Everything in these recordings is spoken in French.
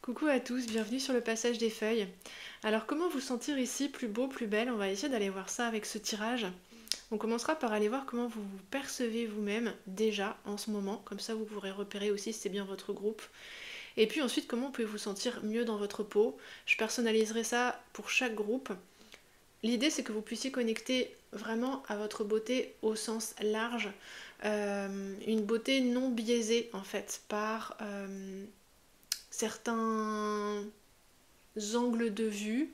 Coucou à tous, bienvenue sur le passage des feuilles. Alors comment vous sentir ici plus beau, plus belle? On va essayer d'aller voir ça avec ce tirage. On commencera par aller voir comment vous vous percevez vous-même déjà en ce moment, comme ça vous pourrez repérer aussi si c'est bien votre groupe. Et puis ensuite comment vous pouvez vous sentir mieux dans votre peau. Je personnaliserai ça pour chaque groupe. L'idée c'est que vous puissiez connecter vraiment à votre beauté au sens large, une beauté non biaisée en fait par certains angles de vue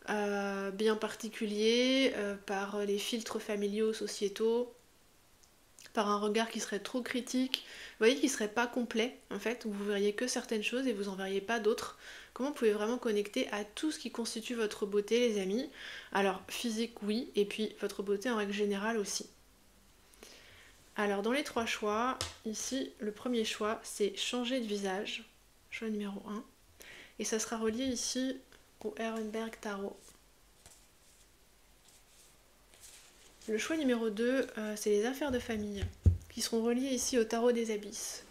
bien particuliers, par les filtres familiaux, sociétaux, par un regard qui serait trop critique, vous voyez, qui serait pas complet en fait, où vous verriez que certaines choses et vous en verriez pas d'autres. Comment vous pouvez vraiment connecter à tout ce qui constitue votre beauté, les amis? Alors, physique, oui, et puis votre beauté en règle générale aussi. Alors, dans les trois choix, ici, le premier choix, c'est changer de visage, choix numéro 1, et ça sera relié ici au Ehrenberg Tarot. Le choix numéro 2, c'est les affaires de famille, qui seront reliées ici au Tarot des Abysses.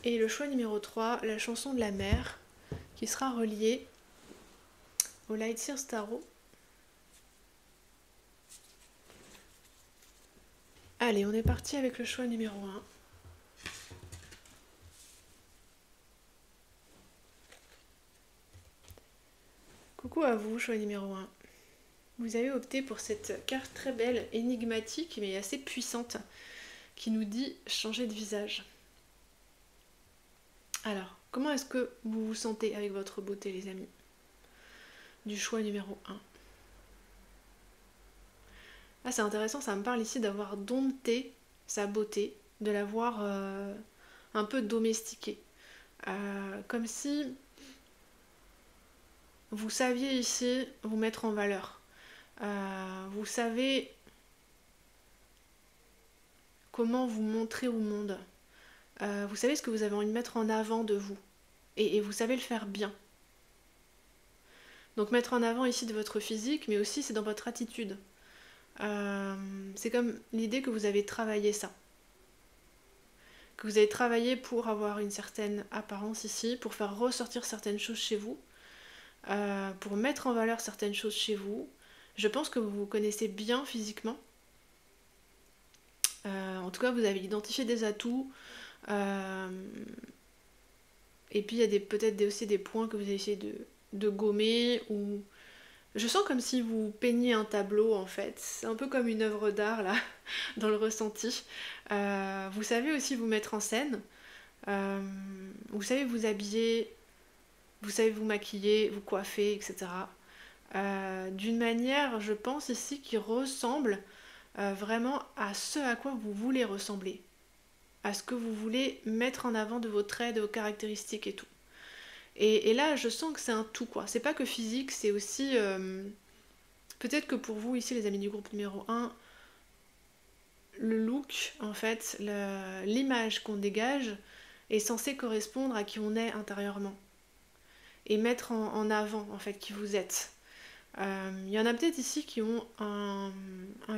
Et le choix numéro 3, la chanson de la mer, qui sera reliée au Lightseers Tarot. Allez, on est parti avec le choix numéro 1. Coucou à vous, choix numéro 1. Vous avez opté pour cette carte très belle, énigmatique, mais assez puissante, qui nous dit changer de visage. Alors, comment est-ce que vous vous sentez avec votre beauté, les amis? Du choix numéro 1. Ah, c'est intéressant, ça me parle ici d'avoir dompté sa beauté, de l'avoir un peu domestiquée. Comme si vous saviez ici vous mettre en valeur. Vous savez comment vous montrer au monde. Vous savez ce que vous avez envie de mettre en avant de vous. Et vous savez le faire bien. Donc mettre en avant ici de votre physique, mais aussi c'est dans votre attitude. C'est comme l'idée que vous avez travaillé ça. Que vous avez travaillé pour avoir une certaine apparence ici, pour faire ressortir certaines choses chez vous, pour mettre en valeur certaines choses chez vous. Je pense que vous vous connaissez bien physiquement. En tout cas, vous avez identifié des atouts. Et puis, il y a peut-être aussi des points que vous avez essayé de gommer. Ou je sens comme si vous peigniez un tableau, en fait. C'est un peu comme une œuvre d'art, là, dans le ressenti. Vous savez aussi vous mettre en scène. Vous savez vous habiller. Vous savez vous maquiller, vous coiffer, etc. D'une manière, je pense ici, qui ressemble vraiment à ce à quoi vous voulez ressembler, à ce que vous voulez mettre en avant de vos traits, de vos caractéristiques et tout. Et là, je sens que c'est un tout, quoi. C'est pas que physique, c'est aussi... peut-être que pour vous, ici, les amis du groupe numéro 1, le look, en fait, l'image qu'on dégage est censée correspondre à qui on est intérieurement. Et mettre en avant, en fait, qui vous êtes. Y en a peut-être ici qui ont un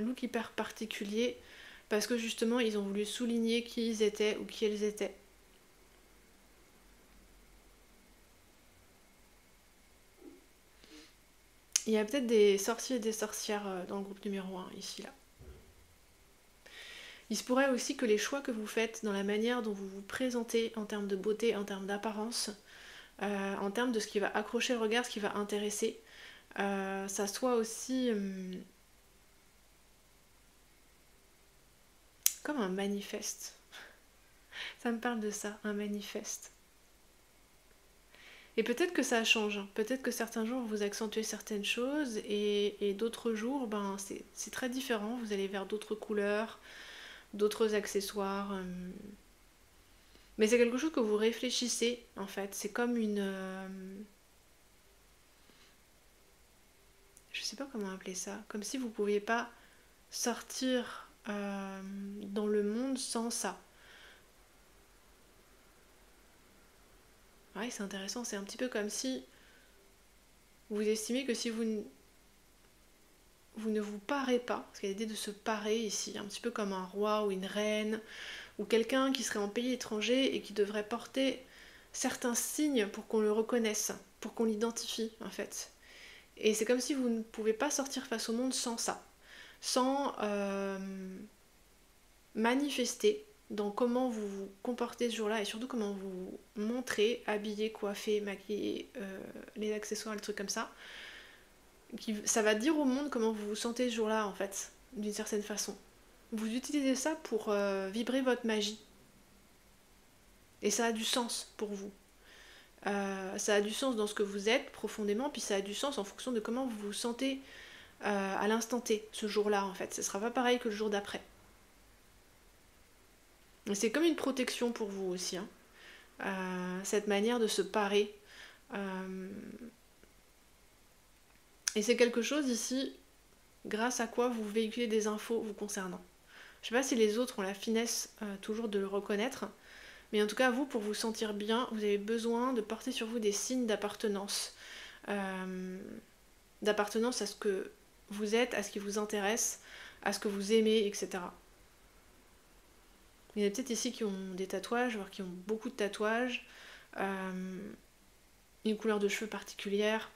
look hyper particulier parce que justement ils ont voulu souligner qui ils étaient ou qui elles étaient. Il y a peut-être des sorciers et des sorcières dans le groupe numéro 1 ici là. Il se pourrait aussi que les choix que vous faites dans la manière dont vous vous présentez en termes de beauté, en termes d'apparence, en termes de ce qui va accrocher le regard, ce qui va intéresser, ça soit aussi comme un manifeste. Ça me parle de ça, un manifeste. Et peut-être que ça change, peut-être que certains jours vous accentuez certaines choses et d'autres jours ben, c'est très différent, vous allez vers d'autres couleurs, d'autres accessoires. Mais c'est quelque chose que vous réfléchissez en fait, c'est comme une... je sais pas comment appeler ça, comme si vous ne pouviez pas sortir dans le monde sans ça. Ouais, c'est intéressant, c'est un petit peu comme si vous estimez que si vous ne vous parez pas, parce qu'il y a l'idée de se parer ici, un petit peu comme un roi ou une reine, ou quelqu'un qui serait en pays étranger et qui devrait porter certains signes pour qu'on le reconnaisse, pour qu'on l'identifie en fait. Et c'est comme si vous ne pouvez pas sortir face au monde sans ça, sans manifester dans comment vous vous comportez ce jour-là et surtout comment vous vous montrez, habillé, coiffé, maquillé, les accessoires, les trucs comme ça. Ça va dire au monde comment vous vous sentez ce jour-là en fait, d'une certaine façon. Vous utilisez ça pour vibrer votre magie. Et ça a du sens pour vous. Ça a du sens dans ce que vous êtes profondément, puis ça a du sens en fonction de comment vous vous sentez à l'instant T, ce jour-là en fait. Ce sera pas pareil que le jour d'après. C'est comme une protection pour vous aussi, hein. Cette manière de se parer. Et c'est quelque chose ici, grâce à quoi vous véhiculez des infos vous concernant. Je sais pas si les autres ont la finesse toujours de le reconnaître, mais en tout cas, vous, pour vous sentir bien, vous avez besoin de porter sur vous des signes d'appartenance. D'appartenance à ce que vous êtes, à ce qui vous intéresse, à ce que vous aimez, etc. Il y en a peut-être ici qui ont des tatouages, voire qui ont beaucoup de tatouages, une couleur de cheveux particulière,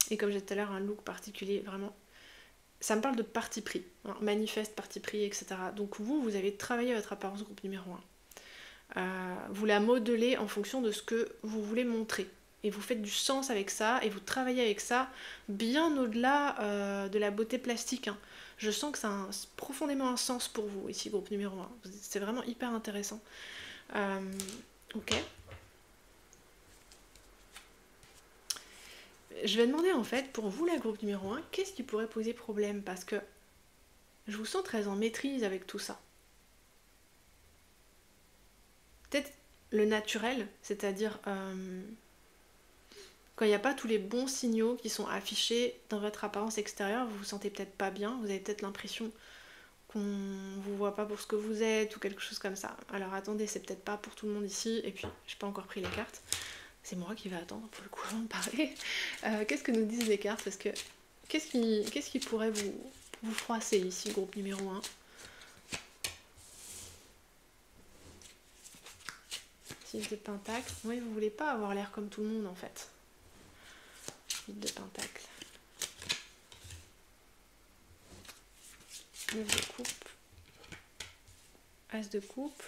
et comme j'ai dit tout à l'heure, un look particulier, vraiment. Ça me parle de parti pris, hein, manifeste, parti pris, etc. Donc vous avez travaillé votre apparence groupe numéro 1. Vous la modelez en fonction de ce que vous voulez montrer. Et vous faites du sens avec ça, et vous travaillez avec ça bien au-delà de la beauté plastique, hein. Je sens que ça a profondément un sens pour vous, ici, groupe numéro 1. C'est vraiment hyper intéressant. Ok. Je vais demander en fait, pour vous, la groupe numéro 1, qu'est-ce qui pourrait poser problème? Parce que je vous sens très en maîtrise avec tout ça. Peut-être le naturel, c'est-à-dire quand il n'y a pas tous les bons signaux qui sont affichés dans votre apparence extérieure, vous vous sentez peut-être pas bien, vous avez peut-être l'impression qu'on vous voit pas pour ce que vous êtes ou quelque chose comme ça. Alors attendez, c'est peut-être pas pour tout le monde ici, et puis j'ai pas encore pris les cartes. C'est moi qui vais attendre pour le coup avant de parler. Qu'est-ce que nous disent les cartes? Parce que qu'est-ce qui pourrait vous froisser ici, groupe numéro 1? 6 de Pentacle. Oui, vous voulez pas avoir l'air comme tout le monde en fait. 8 de Pentacle. 9 de coupe. As de coupe.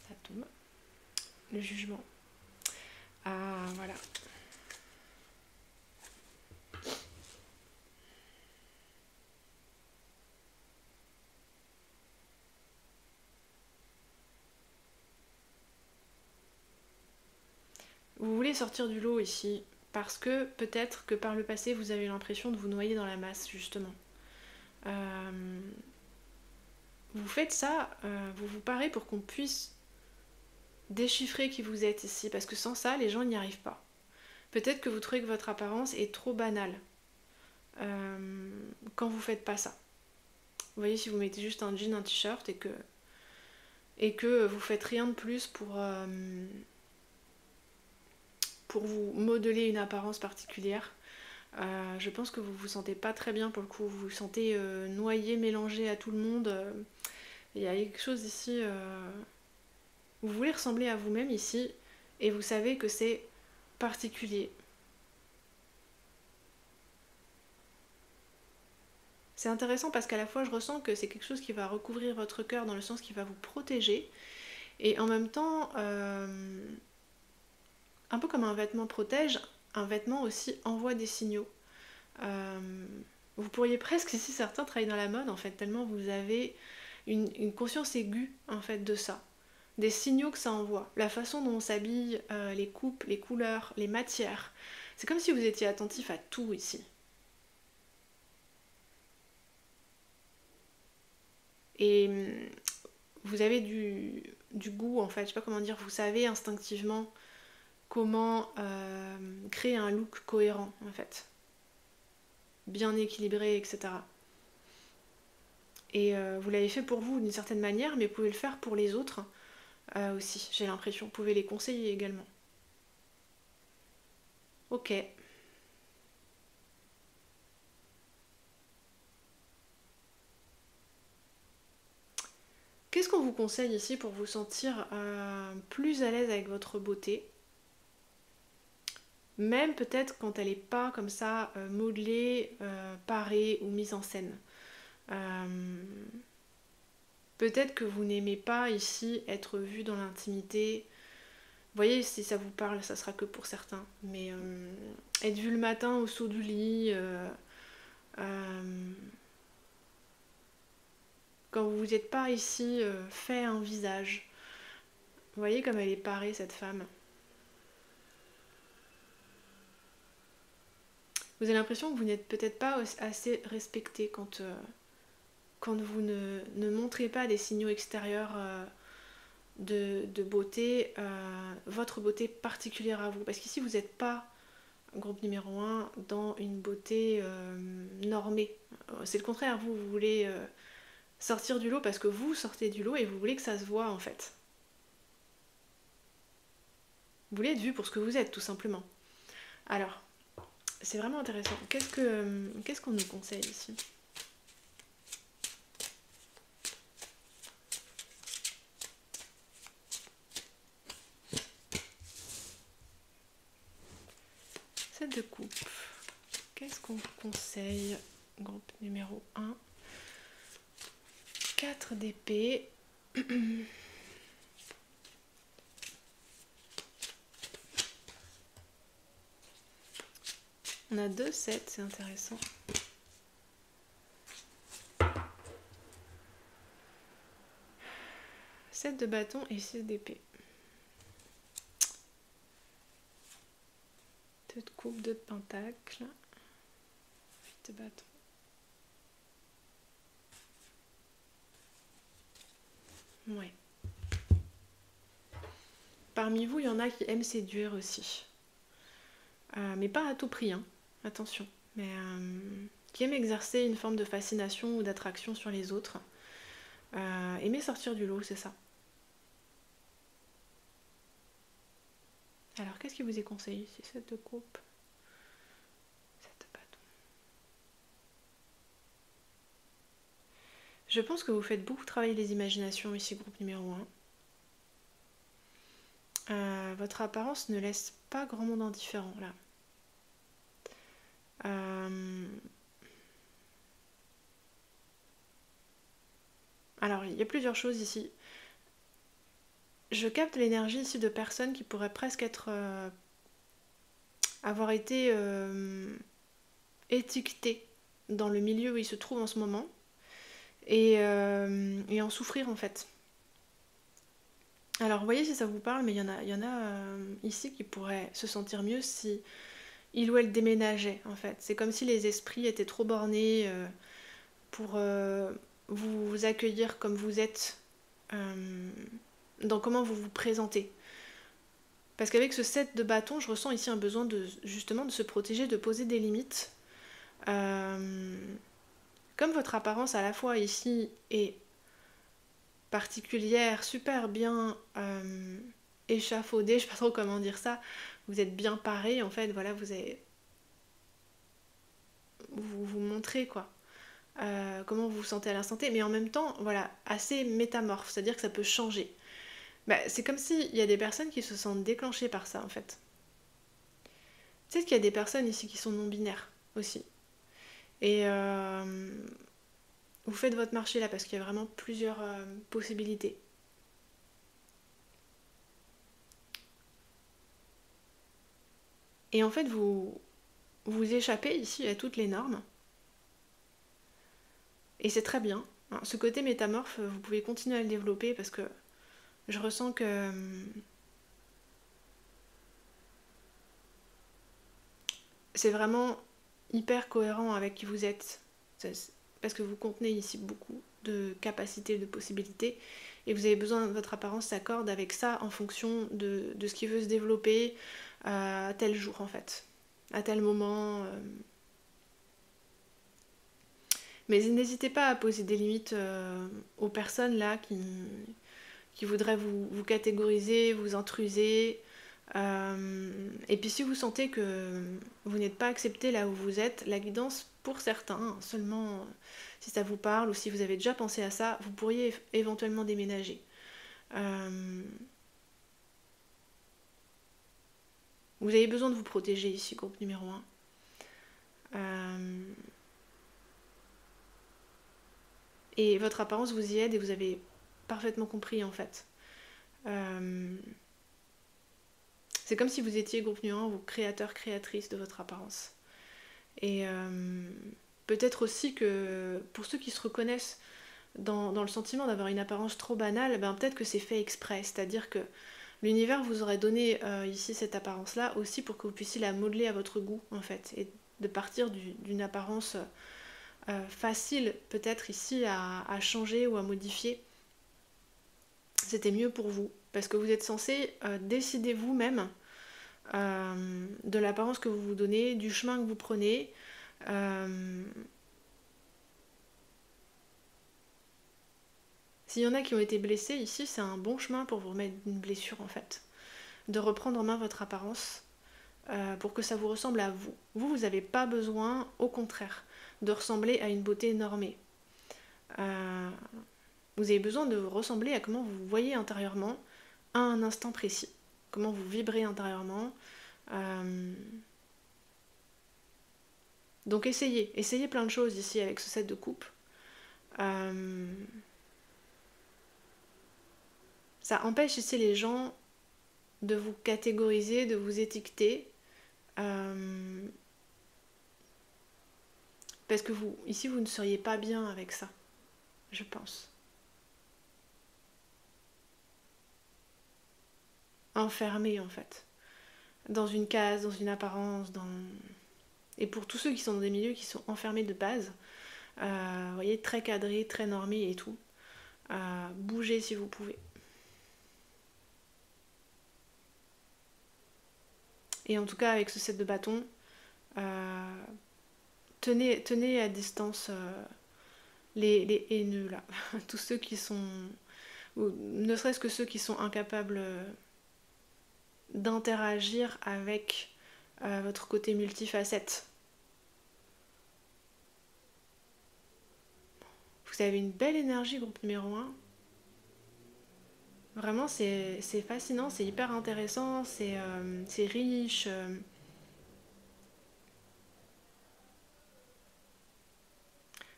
Ça tombe. Le jugement. Ah, voilà. Vous voulez sortir du lot ici parce que peut-être que par le passé vous avez l'impression de vous noyer dans la masse justement. Vous faites ça, vous vous parez pour qu'on puisse déchiffrer qui vous êtes ici parce que sans ça les gens n'y arrivent pas. Peut-être que vous trouvez que votre apparence est trop banale quand vous faites pas ça. Vous voyez, si vous mettez juste un jean, un t-shirt et que vous faites rien de plus pour vous modeler une apparence particulière, je pense que vous vous sentez pas très bien pour le coup, vous vous sentez noyé, mélangé à tout le monde. Il y a quelque chose ici, vous voulez ressembler à vous-même ici et vous savez que c'est particulier. C'est intéressant parce qu'à la fois je ressens que c'est quelque chose qui va recouvrir votre cœur dans le sens qui va vous protéger et en même temps un peu comme un vêtement protège, un vêtement aussi envoie des signaux. Vous pourriez presque, ici certains travaillent dans la mode en fait, tellement vous avez une conscience aiguë en fait de ça. Des signaux que ça envoie, la façon dont on s'habille, les coupes, les couleurs, les matières. C'est comme si vous étiez attentif à tout ici. Et vous avez du goût en fait, je sais pas comment dire, vous savez instinctivement comment créer un look cohérent en fait, bien équilibré, etc. Et vous l'avez fait pour vous d'une certaine manière, mais vous pouvez le faire pour les autres aussi, j'ai l'impression, vous pouvez les conseiller également. Ok. Qu'est-ce qu'on vous conseille ici pour vous sentir plus à l'aise avec votre beauté? Même peut-être quand elle n'est pas comme ça modelée, parée ou mise en scène. Euh, Peut-être que vous n'aimez pas ici être vu dans l'intimité. Vous voyez, si ça vous parle, ça sera que pour certains. Mais être vu le matin au saut du lit, euh, quand vous n'êtes pas ici fait un visage. Vous voyez comme elle est parée, cette femme. Vous avez l'impression que vous n'êtes peut-être pas assez respecté quand vous ne montrez pas des signaux extérieurs de beauté, votre beauté particulière à vous. Parce qu'ici, vous n'êtes pas, groupe numéro un, dans une beauté normée. C'est le contraire, vous voulez sortir du lot parce que vous sortez du lot et vous voulez que ça se voit en fait. Vous voulez être vu pour ce que vous êtes, tout simplement. Alors, c'est vraiment intéressant. Qu'est-ce qu'on nous conseille ici? Sept de coupe. Qu'est-ce qu'on vous conseille? Groupe numéro 1. 4 d'épée. On a 2 7, c'est intéressant. Sept de bâton et 6 d'épée. 2 de coupe, 2 de pentacle. 8 de bâton. Ouais. Parmi vous, il y en a qui aiment séduire aussi. Mais pas à tout prix, hein. Attention. Mais qui aiment exercer une forme de fascination ou d'attraction sur les autres. Aimer sortir du lot, c'est ça. Alors, qu'est-ce qui vous est conseillé ici? 7 de coupe, 7 de bâton. Je pense que vous faites beaucoup travailler les imaginations ici, groupe numéro 1. Votre apparence ne laisse pas grand monde indifférent, là. Alors, il y a plusieurs choses ici. Je capte l'énergie ici de personnes qui pourraient presque avoir été étiquetées dans le milieu où ils se trouvent en ce moment et en souffrir en fait. Alors, vous voyez si ça vous parle, mais il y en a ici qui pourraient se sentir mieux si il ou elle déménageait en fait. C'est comme si les esprits étaient trop bornés pour vous accueillir comme vous êtes, dans comment vous vous présentez. Parce qu'avec ce set de bâtons, je ressens ici un besoin justement de se protéger, de poser des limites. Comme votre apparence à la fois ici est particulière, super bien échafaudée, je sais pas trop comment dire ça, vous êtes bien paré en fait, voilà, vous montrez quoi. Comment vous vous sentez à l'instant T, mais en même temps, voilà, assez métamorphe, c'est-à-dire que ça peut changer. Bah, c'est comme s'il y a des personnes qui se sentent déclenchées par ça, en fait. Peut-être qu'il y a des personnes ici qui sont non-binaires, aussi. Et vous faites votre marché là, parce qu'il y a vraiment plusieurs possibilités. Et en fait, vous échappez ici à toutes les normes. Et c'est très bien. Ce côté métamorphe, vous pouvez continuer à le développer parce que je ressens que c'est vraiment hyper cohérent avec qui vous êtes. Parce que vous contenez ici beaucoup de capacités, de possibilités. Et vous avez besoin que votre apparence s'accorde avec ça en fonction de ce qui veut se développer à tel jour en fait. À tel moment. Mais n'hésitez pas à poser des limites aux personnes là qui voudraient vous catégoriser, vous intruser. Et puis si vous sentez que vous n'êtes pas accepté là où vous êtes, la guidance pour certains, seulement si ça vous parle ou si vous avez déjà pensé à ça, vous pourriez éventuellement déménager. Vous avez besoin de vous protéger ici, groupe numéro 1. Et votre apparence vous y aide et vous avez parfaitement compris en fait. C'est comme si vous étiez, groupe numéro 1, vous créateur, créatrice de votre apparence. Et peut-être aussi que pour ceux qui se reconnaissent dans le sentiment d'avoir une apparence trop banale, ben peut-être que c'est fait exprès, c'est-à-dire que l'univers vous aurait donné ici cette apparence-là aussi pour que vous puissiez la modeler à votre goût en fait, et de partir d'une apparence facile peut-être ici à changer ou à modifier. C'était mieux pour vous, parce que vous êtes censé décider vous-même de l'apparence que vous vous donnez, du chemin que vous prenez. S'il y en a qui ont été blessés ici, c'est un bon chemin pour vous remettre d'une blessure en fait. De reprendre en main votre apparence pour que ça vous ressemble à vous. Vous n'avez pas besoin, au contraire, de ressembler à une beauté normée. Vous avez besoin de ressembler à comment vous vous voyez intérieurement à un instant précis. Comment vous vibrez intérieurement. Donc essayez plein de choses ici avec ce set de coupe. Ça empêche ici les gens de vous catégoriser, de vous étiqueter. Parce que ici, vous ne seriez pas bien avec ça, je pense. Enfermé, en fait. Dans une case, dans une apparence, Et pour tous ceux qui sont dans des milieux qui sont enfermés de base, vous voyez, très cadrés, très normés et tout, bougez si vous pouvez. Et en tout cas, avec ce set de bâtons, tenez à distance les haineux, là. Tous ceux qui sont... ou ne serait-ce que ceux qui sont incapables d'interagir avec votre côté multifacette. Vous avez une belle énergie, groupe numéro 1. Vraiment, c'est fascinant, c'est hyper intéressant, c'est riche.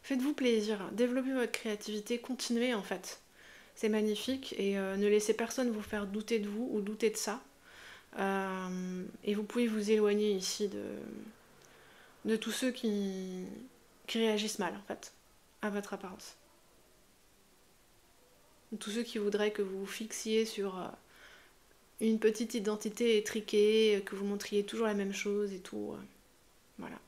Faites-vous plaisir, développez votre créativité, continuez en fait. C'est magnifique et ne laissez personne vous faire douter de vous ou douter de ça. Et vous pouvez vous éloigner ici de tous ceux qui réagissent mal en fait à votre apparence. Tous ceux qui voudraient que vous vous fixiez sur une petite identité étriquée, que vous montriez toujours la même chose et tout. Voilà.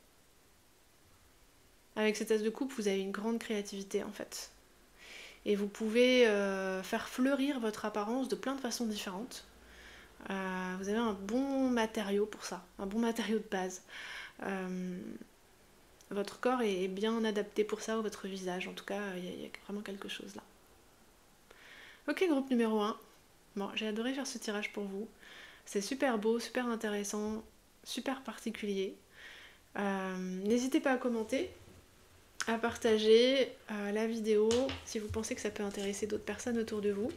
Avec cet as de coupe, vous avez une grande créativité en fait. Et vous pouvez faire fleurir votre apparence de plein de façons différentes. Vous avez un bon matériau pour ça, un bon matériau de base. Votre corps est bien adapté pour ça, ou votre visage, en tout cas, il y a vraiment quelque chose là. Ok, groupe numéro 1. Bon, j'ai adoré faire ce tirage pour vous. C'est super beau, super intéressant, super particulier. N'hésitez pas à commenter, à partager la vidéo si vous pensez que ça peut intéresser d'autres personnes autour de vous.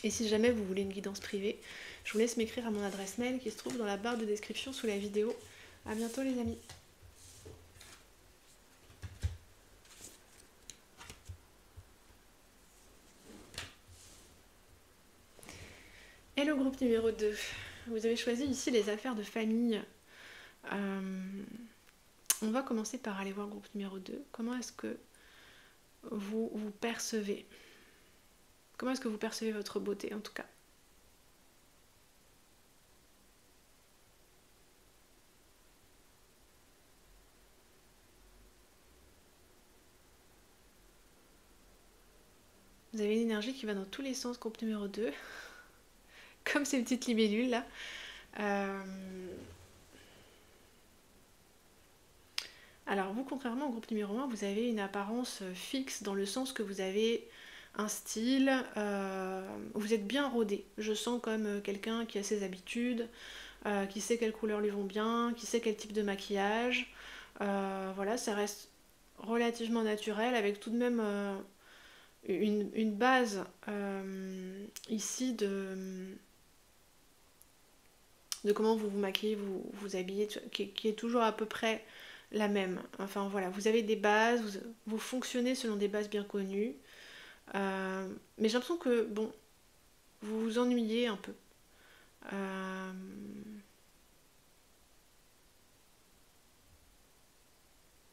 Et si jamais vous voulez une guidance privée, je vous laisse m'écrire à mon adresse mail qui se trouve dans la barre de description sous la vidéo. A bientôt les amis. Et le groupe numéro 2. Vous avez choisi ici les affaires de famille. On va commencer par aller voir le groupe numéro 2. Comment est-ce que vous vous percevez? Comment est-ce que vous percevez votre beauté en tout cas? Vous avez une énergie qui va dans tous les sens, groupe numéro 2. Comme ces petites libellules là. Alors vous, contrairement au groupe numéro 1, vous avez une apparence fixe dans le sens que vous avez un style, vous êtes bien rodé. Je sens comme quelqu'un qui a ses habitudes, qui sait quelles couleurs lui vont bien, qui sait quel type de maquillage. Voilà, ça reste relativement naturel avec tout de même une base ici de comment vous vous maquillez, vous vous habillez, qui est toujours à peu près la même. Enfin voilà, vous avez des bases, vous fonctionnez selon des bases bien connues. Mais j'ai l'impression que, bon, vous vous ennuyez un peu. Euh,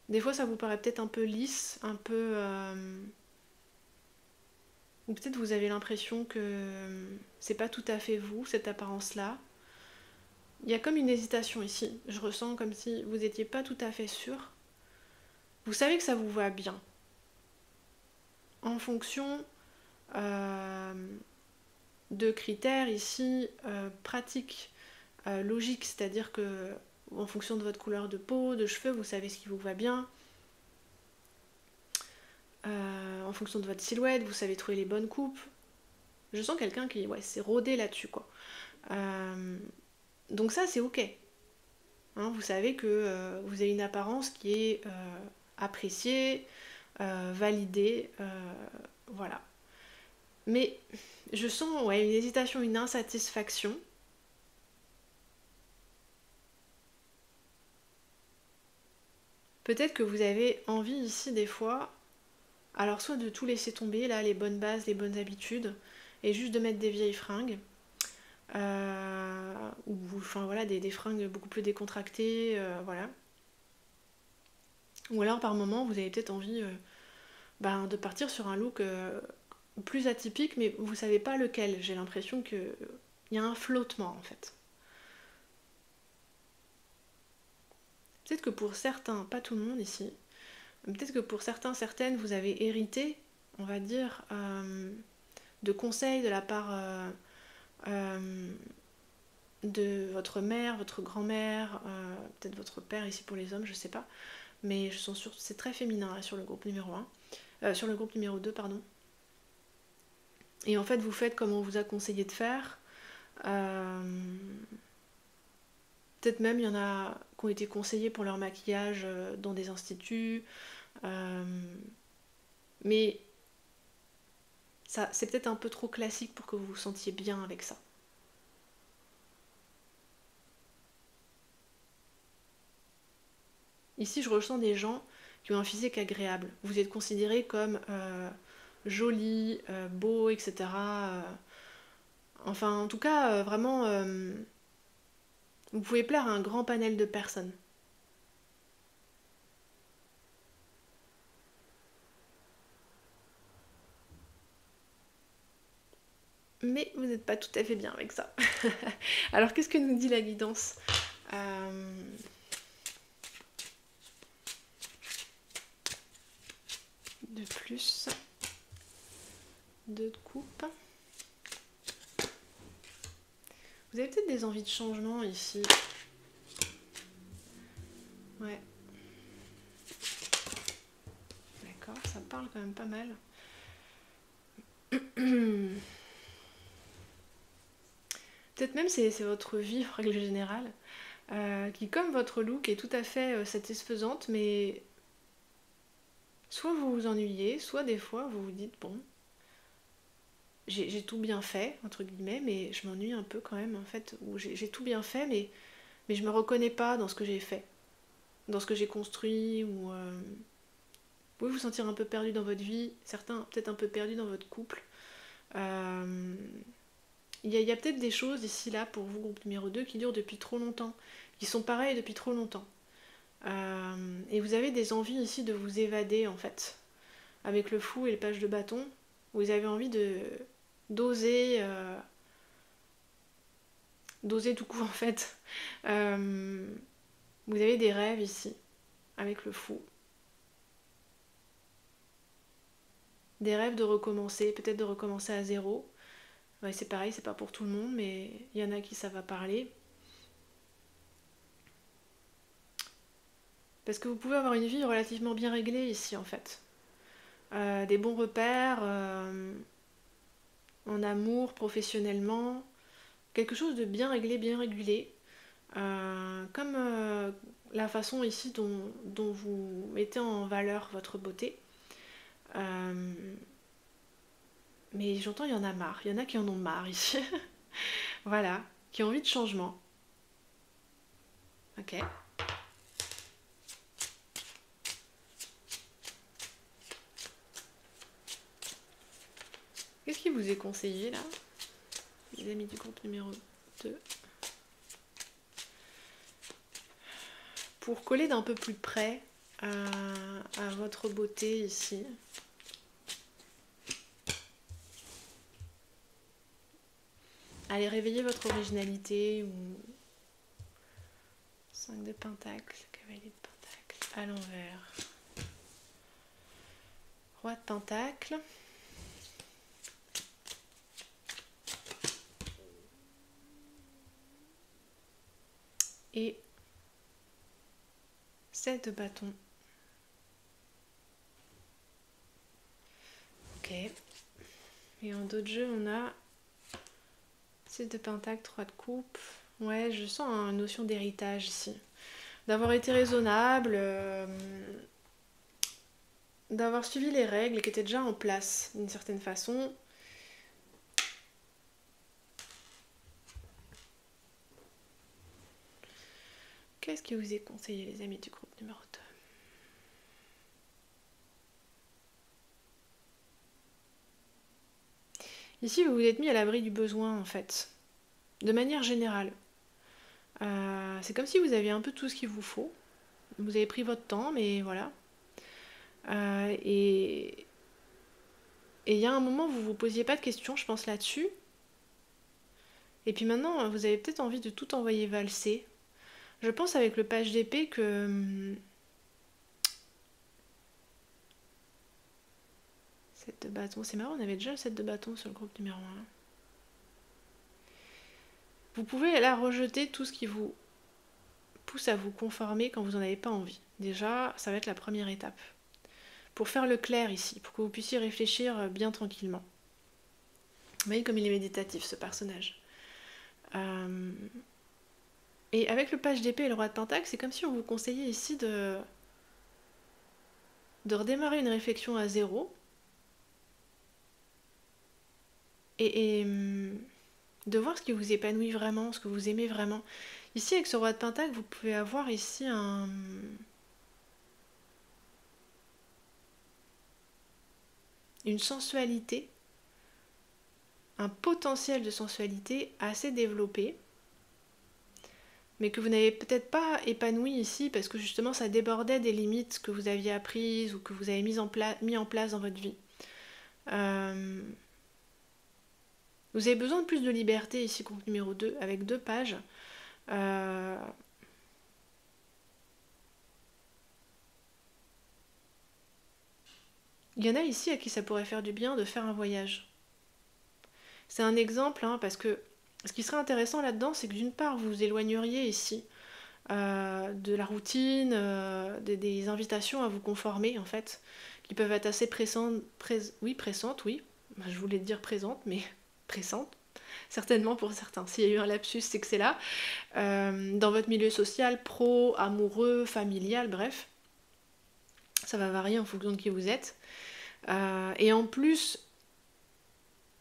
des fois, ça vous paraît peut-être un peu lisse, un peu... ou peut-être vous avez l'impression que c'est pas tout à fait vous, cette apparence-là. Il y a comme une hésitation ici. Je ressens comme si vous n'étiez pas tout à fait sûr. Vous savez que ça vous va bien. En fonction euh, de critères ici pratiques, logiques, c'est-à-dire que en fonction de votre couleur de peau, de cheveux, vous savez ce qui vous va bien. En fonction de votre silhouette, vous savez trouver les bonnes coupes. Je sens quelqu'un qui s'est rodé là-dessus, quoi. Donc ça, c'est ok. Hein, vous savez que vous avez une apparence qui est appréciée, validée, voilà. Mais je sens une hésitation, une insatisfaction. Peut-être que vous avez envie ici des fois, alors soit de tout laisser tomber, là, les bonnes bases, les bonnes habitudes, et juste de mettre des vieilles fringues, ou enfin voilà, des fringues beaucoup plus décontractées, voilà. Ou alors par moment, vous avez peut-être envie de partir sur un look plus atypique, mais vous savez pas lequel. J'ai l'impression qu'il y a un flottement en fait. Peut-être que pour certains, pas tout le monde ici, peut-être que pour certains, certaines, vous avez hérité, on va dire, de conseils de la part euh, de votre mère, votre grand-mère, peut-être votre père ici pour les hommes, je sais pas. Mais je sens sûr, c'est très féminin là, sur le groupe numéro 1. Sur le groupe numéro 2, pardon. Et en fait, vous faites comme on vous a conseillé de faire. Euh, Peut-être même il y en a qui ont été conseillés pour leur maquillage dans des instituts. Euh, mais ça, c'est peut-être un peu trop classique pour que vous vous sentiez bien avec ça. Ici, je ressens des gens qui ont un physique agréable. Vous êtes considéré comme joli, beau, etc. Enfin, en tout cas, vraiment, vous pouvez plaire à un grand panel de personnes. Mais vous n'êtes pas tout à fait bien avec ça. Alors, qu'est-ce que nous dit la guidance de plus, de coupe. Vous avez peut-être des envies de changement ici. Ouais. D'accord, ça parle quand même pas mal. Peut-être même c'est votre vie en règle générale, qui comme votre look est tout à fait satisfaisante, mais soit vous vous ennuyez, soit des fois vous vous dites bon, j'ai tout bien fait, entre guillemets, mais je m'ennuie un peu quand même en fait, ou j'ai tout bien fait, mais je me reconnais pas dans ce que j'ai fait, dans ce que j'ai construit, ou vous pouvez vous sentir un peu perdu dans votre vie, certains peut-être un peu perdus dans votre couple. Euh, il y a peut-être des choses ici, là, pour vous, groupe numéro 2, qui durent depuis trop longtemps, qui sont pareilles depuis trop longtemps. Et vous avez des envies ici de vous évader, en fait. Avec le fou et le page de bâton, vous avez envie d'oser, d'oser tout court, en fait. Vous avez des rêves ici, avec le fou. Des rêves de recommencer, peut-être de recommencer à zéro. Ouais, c'est pareil, c'est pas pour tout le monde, mais il y en a qui ça va parler. Parce que vous pouvez avoir une vie relativement bien réglée ici en fait. Des bons repères en amour, professionnellement, quelque chose de bien réglé, bien régulé. Comme la façon ici dont vous mettez en valeur votre beauté. Mais j'entends, il y en a marre. Il y en a qui en ont marre ici. Voilà, qui ont envie de changement. Ok. Qu'est-ce qui vous est conseillé là, les amis du groupe numéro 2? Pour coller d'un peu plus près à votre beauté ici. Allez réveiller votre originalité ou 5 de pentacle, cavalier de pentacle à l'envers. Roi de pentacle. Et 7 de bâton. Ok. Et en d'autres jeux, on a 6 de pentacle, 3 de coupe. Ouais, je sens une notion d'héritage ici. D'avoir été raisonnable, d'avoir suivi les règles qui étaient déjà en place d'une certaine façon. Qu'est-ce qui vous est conseillé, les amis du groupe numéro 2? Ici, vous vous êtes mis à l'abri du besoin, en fait, de manière générale. C'est comme si vous aviez un peu tout ce qu'il vous faut. Vous avez pris votre temps, mais voilà. Et il y a un moment, vous vous posiez pas de questions, je pense, là-dessus. Et puis maintenant, vous avez peut-être envie de tout envoyer valser. Je pense avec le page d'épée que... 7 de bâton, c'est marrant, on avait déjà le 7 de bâton sur le groupe numéro 1. Vous pouvez là rejeter tout ce qui vous pousse à vous conformer quand vous n'en avez pas envie. Déjà, ça va être la première étape. Pour faire le clair ici, pour que vous puissiez réfléchir bien tranquillement. Vous voyez comme il est méditatif ce personnage. Et avec le page d'épée et le roi de pentacle, c'est comme si on vous conseillait ici de redémarrer une réflexion à zéro et de voir ce qui vous épanouit vraiment, ce que vous aimez vraiment. Ici, avec ce roi de pentacle, vous pouvez avoir ici une sensualité, un potentiel de sensualité assez développé, mais que vous n'avez peut-être pas épanoui ici parce que justement ça débordait des limites que vous aviez apprises ou que vous avez mis en place dans votre vie. Vous avez besoin de plus de liberté ici, groupe numéro 2, avec 2 pages. Il y en a ici à qui ça pourrait faire du bien de faire un voyage. C'est un exemple, hein, parce que ce qui serait intéressant là-dedans, c'est que d'une part, vous vous éloigneriez ici de la routine, des invitations à vous conformer, en fait, qui peuvent être assez pressantes, oui. Je voulais dire présentes, mais pressantes. Certainement pour certains. S'il y a eu un lapsus, c'est que c'est là. Dans votre milieu social, pro, amoureux, familial, bref. Ça va varier en fonction de qui vous êtes. Et en plus,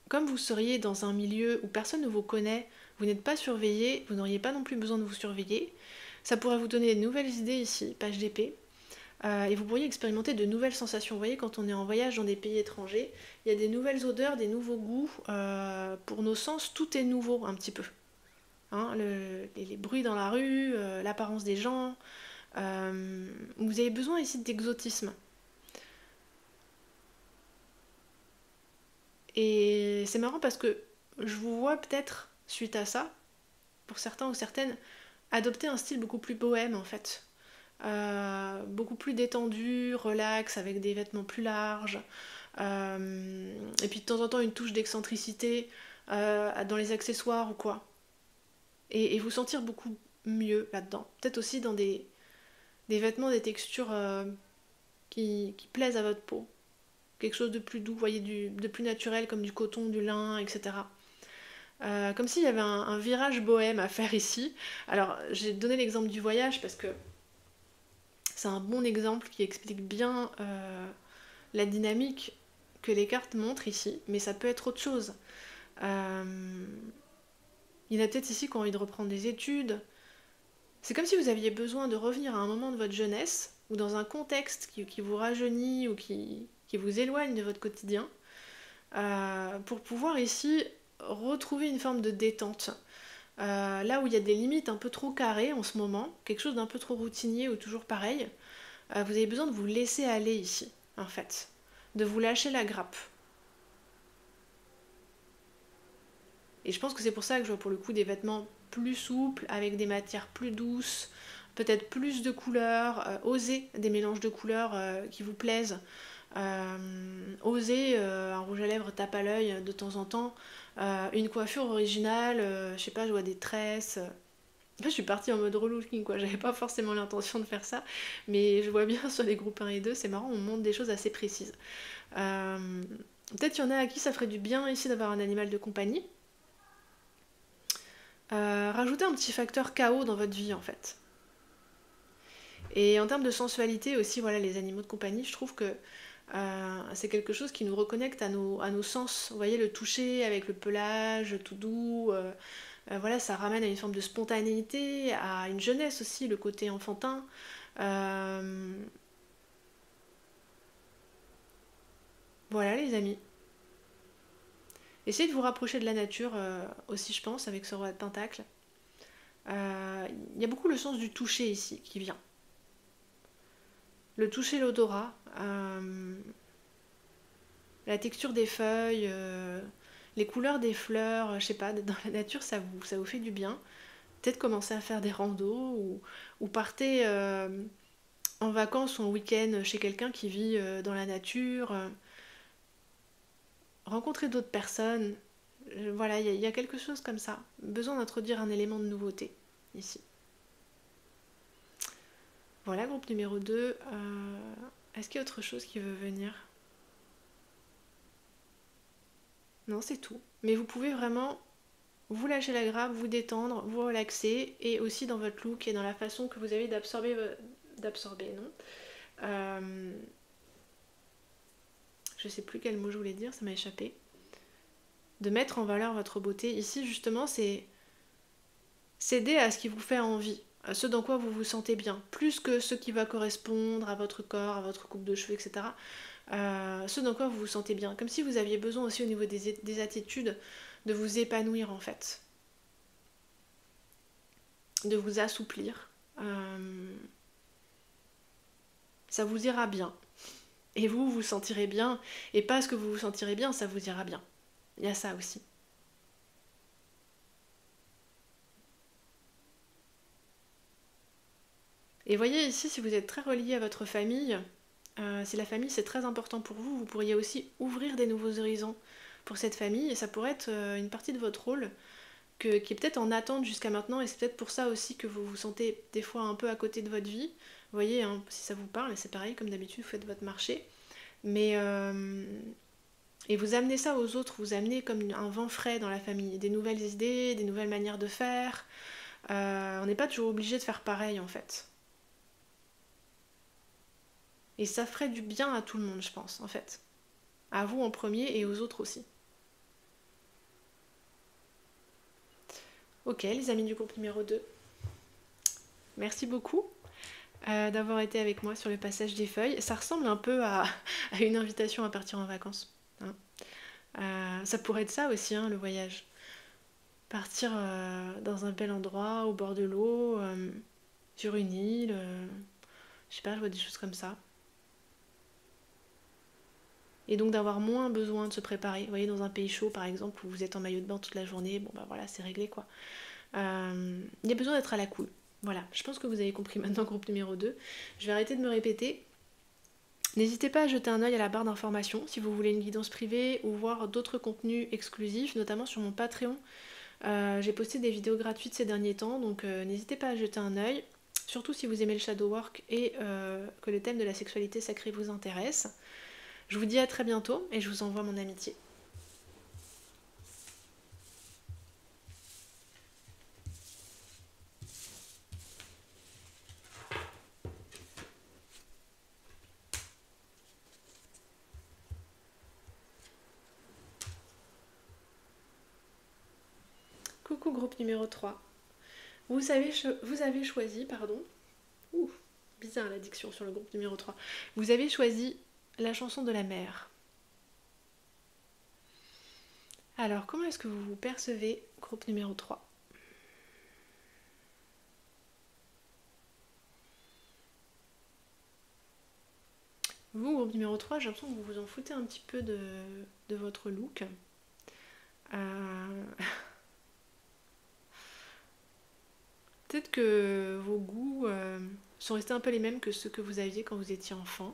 comme vous seriez dans un milieu où personne ne vous connaît, vous n'êtes pas surveillé, vous n'auriez pas non plus besoin de vous surveiller, ça pourrait vous donner de nouvelles idées ici, page d'épée. Et vous pourriez expérimenter de nouvelles sensations. Vous voyez, quand on est en voyage dans des pays étrangers, il y a des nouvelles odeurs, des nouveaux goûts. Pour nos sens, tout est nouveau un petit peu. Hein, les bruits dans la rue, l'apparence des gens. Vous avez besoin ici d'exotisme. Et c'est marrant parce que je vous vois peut-être, suite à ça, pour certains ou certaines, adopter un style beaucoup plus bohème en fait. Beaucoup plus détendu, relax, avec des vêtements plus larges. Et puis de temps en temps une touche d'excentricité dans les accessoires ou quoi. Et vous sentir beaucoup mieux là-dedans. Peut-être aussi dans des vêtements, des textures qui plaisent à votre peau. Quelque chose de plus doux, voyez, de plus naturel, comme du coton, du lin, etc. Comme s'il y avait un virage bohème à faire ici. Alors, j'ai donné l'exemple du voyage parce que c'est un bon exemple qui explique bien la dynamique que les cartes montrent ici, mais ça peut être autre chose. Il y en a peut-être ici qui ont envie de reprendre des études. C'est comme si vous aviez besoin de revenir à un moment de votre jeunesse, ou dans un contexte qui vous rajeunit ou qui vous éloigne de votre quotidien, pour pouvoir ici retrouver une forme de détente. Là où il y a des limites un peu trop carrées en ce moment, quelque chose d'un peu trop routinier ou toujours pareil, vous avez besoin de vous laisser aller ici, en fait. De vous lâcher la grappe. Et je pense que c'est pour ça que je vois pour le coup des vêtements plus souples, avec des matières plus douces, peut-être plus de couleurs, oser des mélanges de couleurs qui vous plaisent. Oser un rouge à lèvres tape à l'œil de temps en temps, une coiffure originale, je sais pas, je vois des tresses. En fait, je suis partie en mode relooking, quoi. J'avais pas forcément l'intention de faire ça, mais je vois bien sur les groupes 1 et 2, c'est marrant, on montre des choses assez précises. Peut-être qu'il y en a à qui ça ferait du bien ici d'avoir un animal de compagnie. Rajoutez un petit facteur chaos dans votre vie, en fait. Et en termes de sensualité aussi, voilà, les animaux de compagnie, je trouve que c'est quelque chose qui nous reconnecte à nos sens. Vous voyez, le toucher avec le pelage tout doux, voilà, ça ramène à une forme de spontanéité, à une jeunesse aussi, le côté enfantin. Euh, voilà les amis. Essayez de vous rapprocher de la nature aussi, je pense, avec ce roi de pentacle. Il y a beaucoup le sens du toucher ici qui vient. Le toucher, l'odorat, la texture des feuilles, les couleurs des fleurs, je sais pas, dans la nature, ça vous fait du bien. Peut-être commencer à faire des randos ou partez en vacances ou en week-end chez quelqu'un qui vit dans la nature. Rencontrer d'autres personnes. Voilà, il y a quelque chose comme ça. Besoin d'introduire un élément de nouveauté ici. Voilà, groupe numéro 2. Est-ce qu'il y a autre chose qui veut venir? Non, c'est tout. Mais vous pouvez vraiment vous lâcher la grappe, vous détendre, vous relaxer, et aussi dans votre look et dans la façon que vous avez d'absorber, non. Je sais plus quel mot je voulais dire, ça m'a échappé. De mettre en valeur votre beauté. Ici, justement, c'est céder à ce qui vous fait envie, à ce dans quoi vous vous sentez bien, plus que ce qui va correspondre à votre corps, à votre coupe de cheveux, etc. Ce dans quoi vous vous sentez bien. Comme si vous aviez besoin aussi au niveau des attitudes de vous épanouir en fait. De vous assouplir. Ça vous ira bien. Et vous vous sentirez bien. Et parce que vous vous sentirez bien, ça vous ira bien. Il y a ça aussi. Et voyez ici, si vous êtes très relié à votre famille, si la famille c'est très important pour vous, vous pourriez aussi ouvrir des nouveaux horizons pour cette famille. Et ça pourrait être une partie de votre rôle qui est peut-être en attente jusqu'à maintenant. Et c'est peut-être pour ça aussi que vous vous sentez des fois un peu à côté de votre vie. Vous voyez, hein, si ça vous parle, c'est pareil, comme d'habitude, vous faites votre marché. Mais et vous amenez ça aux autres, vous amenez comme un vent frais dans la famille, des nouvelles idées, des nouvelles manières de faire. On n'est pas toujours obligé de faire pareil en fait. Et ça ferait du bien à tout le monde, je pense, en fait. À vous en premier et aux autres aussi. Ok, les amis du groupe numéro 2. Merci beaucoup d'avoir été avec moi sur le passage des feuilles. Ça ressemble un peu à une invitation à partir en vacances, hein. Ça pourrait être ça aussi, hein, le voyage. Partir dans un bel endroit, au bord de l'eau, sur une île, je sais pas, je vois des choses comme ça. Et donc d'avoir moins besoin de se préparer. Vous voyez, dans un pays chaud par exemple, où vous êtes en maillot de bain toute la journée, bon bah voilà, c'est réglé quoi. Il y a besoin d'être à la cool. Voilà, je pense que vous avez compris maintenant, groupe numéro 2. Je vais arrêter de me répéter. N'hésitez pas à jeter un œil à la barre d'informations si vous voulez une guidance privée ou voir d'autres contenus exclusifs, notamment sur mon Patreon. J'ai posté des vidéos gratuites ces derniers temps, donc n'hésitez pas à jeter un œil, surtout si vous aimez le shadow work et que le thème de la sexualité sacrée vous intéresse. Je vous dis à très bientôt et je vous envoie mon amitié. Coucou groupe numéro 3. Vous avez choisi, pardon. Ouh, bizarre l'addiction sur le groupe numéro 3. Vous avez choisi la chanson de la mer. Alors, comment est-ce que vous vous percevez, groupe numéro 3? Vous, groupe numéro 3, j'ai l'impression que vous vous en foutez un petit peu de votre look. Peut-être que vos goûts sont restés un peu les mêmes que ceux que vous aviez quand vous étiez enfant.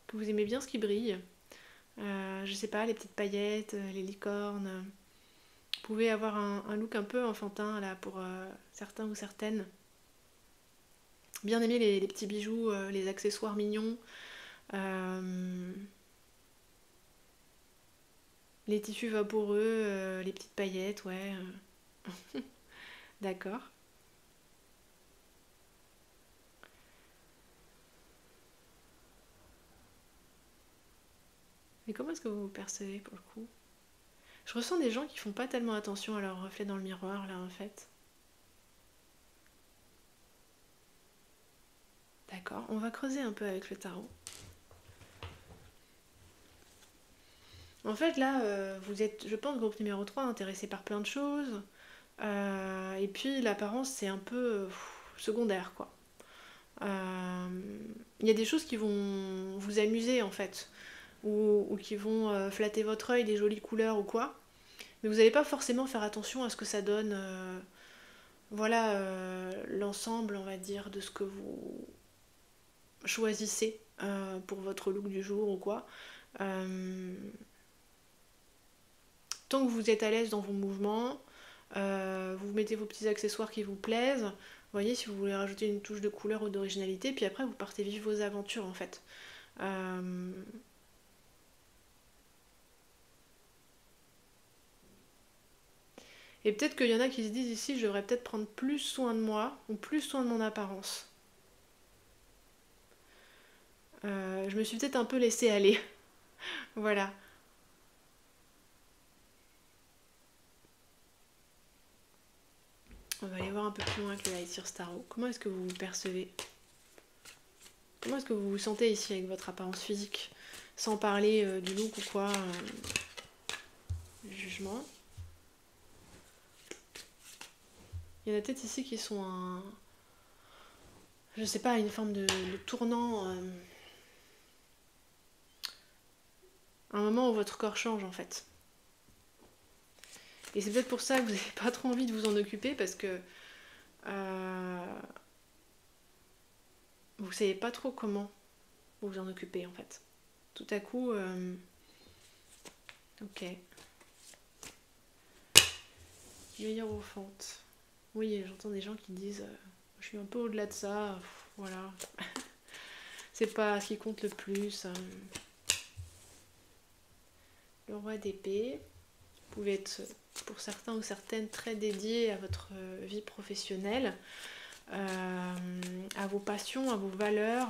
Que vous aimez bien ce qui brille. Je sais pas, les petites paillettes, les licornes. Vous pouvez avoir un look un peu enfantin là pour certains ou certaines. Bien aimer les petits bijoux, les accessoires mignons. Les tissus vaporeux, les petites paillettes, ouais. D'accord. Mais comment est-ce que vous vous percevez pour le coup? Je ressens des gens qui font pas tellement attention à leur reflet dans le miroir là en fait. D'accord, on va creuser un peu avec le tarot. En fait là, vous êtes, je pense, groupe numéro 3, intéressé par plein de choses. Et puis l'apparence c'est un peu secondaire quoi. Il y a des choses qui vont vous amuser en fait, ou qui vont flatter votre œil, des jolies couleurs ou quoi. Mais vous n'allez pas forcément faire attention à ce que ça donne, voilà, l'ensemble, on va dire, de ce que vous choisissez pour votre look du jour ou quoi. Euh, Tant que vous êtes à l'aise dans vos mouvements, vous mettez vos petits accessoires qui vous plaisent. Vous voyez, si vous voulez rajouter une touche de couleur ou d'originalité, puis après vous partez vivre vos aventures en fait. Euh, Et peut-être qu'il y en a qui se disent ici, je devrais peut-être prendre plus soin de moi ou plus soin de mon apparence. Je me suis peut-être un peu laissée aller. Voilà. On va aller voir un peu plus loin que le Light sur Starro. Comment est-ce que vous vous percevez? Comment est-ce que vous vous sentez ici avec votre apparence physique? Sans parler du look ou quoi, du jugement. Il y en a peut-être ici qui sont je sais pas, une forme de tournant. Un moment où votre corps change en fait. Et c'est peut-être pour ça que vous n'avez pas trop envie de vous en occuper parce que vous savez pas trop comment vous en occuper en fait. Tout à coup, ok. Hiérophante. Oui, j'entends des gens qui disent je suis un peu au-delà de ça, voilà. C'est pas ce qui compte le plus. Le roi d'épée. Vous pouvez être, pour certains ou certaines, très dédié à votre vie professionnelle, à vos passions, à vos valeurs.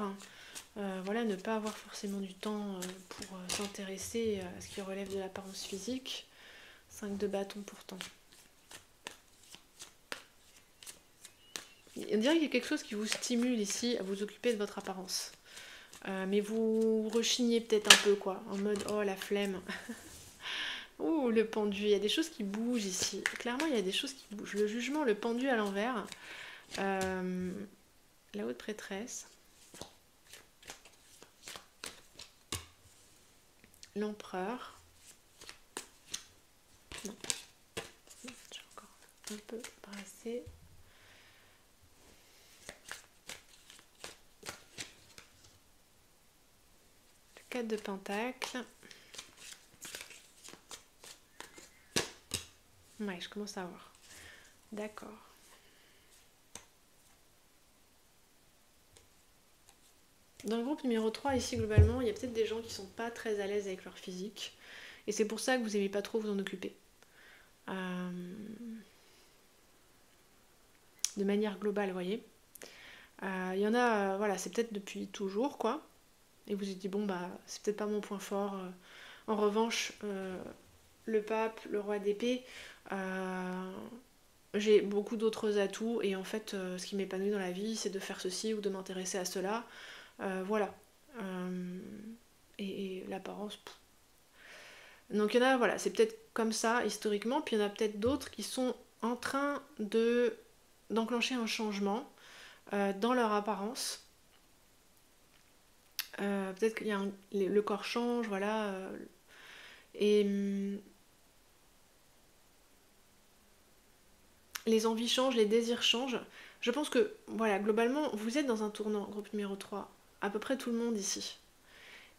Voilà, ne pas avoir forcément du temps pour s'intéresser à ce qui relève de l'apparence physique. 5 de bâton pourtant. On dirait qu'il y a quelque chose qui vous stimule ici à vous occuper de votre apparence. Mais vous rechignez peut-être un peu quoi, en mode oh la flemme. Ouh le pendu, il y a des choses qui bougent ici. Clairement il y a des choses qui bougent. Le jugement, le pendu à l'envers. La haute prêtresse. L'empereur. Non. J'ai encore un peu brassé. Le 4 de pentacle. Ouais, je commence à voir. D'accord. Dans le groupe numéro 3, ici, globalement, il y a peut-être des gens qui sont pas très à l'aise avec leur physique. Et c'est pour ça que vous n'aimez pas trop vous en occuper. De manière globale, vous voyez. Il y en a, voilà, c'est peut-être depuis toujours, quoi. Et vous vous êtes dit, bon, bah, c'est peut-être pas mon point fort. En revanche, le pape, le roi d'épée, j'ai beaucoup d'autres atouts. Et en fait, ce qui m'épanouit dans la vie, c'est de faire ceci ou de m'intéresser à cela. Voilà. Et l'apparence... Donc il y en a, voilà, c'est peut-être comme ça historiquement. Puis il y en a peut-être d'autres qui sont en train d'enclencher un changement dans leur apparence. Peut-être qu'il y a le corps change, voilà. Et les envies changent, les désirs changent. Je pense que, voilà, globalement, vous êtes dans un tournant, groupe numéro 3. À peu près tout le monde ici.